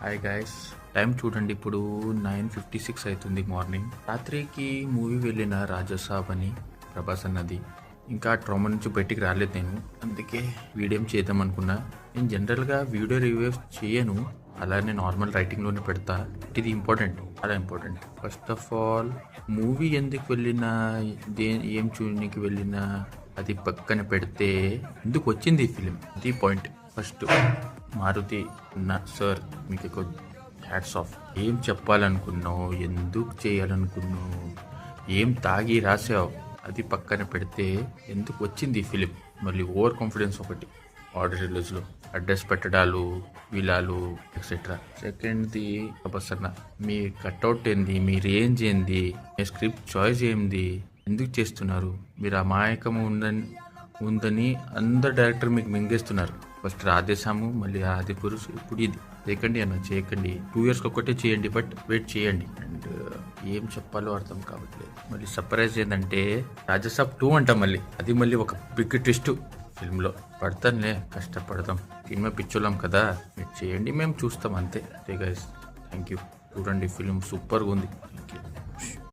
Hi guys, time చూడండి. ఇప్పుడు 9:56 అవుతుంది మార్నింగ్. రాత్రికి మూవీ వెళ్ళిన రాజసాబ్ అని ప్రభాస్ అన్నది. ఇంకా ట్రామా నుంచి బయటికి రాలేదు నేను, అందుకే వీడియో చేద్దాం అనుకున్నా. నేను జనరల్గా వీడియో రివ్యూస్ చేయను, అలానే నార్మల్ రైటింగ్లోనే పెడతా. ఇది ఇంపార్టెంట్, చాలా important. First of all, movie ఎందుకు వెళ్ళినా, ఏం చూడడానికి వెళ్ళినా అది పక్కన పెడితే ఎందుకు వచ్చింది ఈ ఫిలిం, ఇది పాయింట్. ఫస్ట్ మారుతి సార్, మీకు హ్యాట్స్ ఆఫ్. ఏం చెప్పాలనుకున్నావు, ఎందుకు చేయాలనుకున్నావు, ఏం తాగి రాసావు, అది పక్కన పెడితే ఎందుకు వచ్చింది ఈ ఫిలిం. మళ్ళీ ఓవర్ కాన్ఫిడెన్స్ ఒకటి, ఆర్డర్ రిలీజ్లో అడ్రస్ పెట్టడాలు, విలాలు ఎక్సెట్రా. సెకండ్ది అన్న, మీ కట్అవుట్ ఏంది, మీ రేంజ్ ఏంది, మీ స్క్రిప్ట్ చాయిస్ ఏంది, ఎందుకు చేస్తున్నారు మీరు? అమాయకం ఉందని అందరు డైరెక్టర్ మీకు మింగేస్తున్నారు. ఫస్ట్ రాధేశాము, మళ్ళీ ఆది పురుష్, ఇప్పుడు ఇది. చేయకండి అన్న, చేయకండి. 2 years ఒకటే చేయండి, బట్ వెయిట్ చేయండి. అండ్ ఏం చెప్పాలో అర్థం కావట్లేదు. మళ్ళీ సర్ప్రైజ్ ఏంటంటే రాజసాబ్ 2 అంటాం మళ్ళీ. అది మళ్ళీ ఒక బిగ్ ట్విస్ట్ ఫిల్మ్లో. పడతానులే, కష్టపడతాం, సినిమా పిచ్చోళ్ళం కదా, మీరు చేయండి, మేము చూస్తాం అంతే. Guys, thank you. చూడండి, ఫిల్మ్ సూపర్గా ఉంది. Thank you.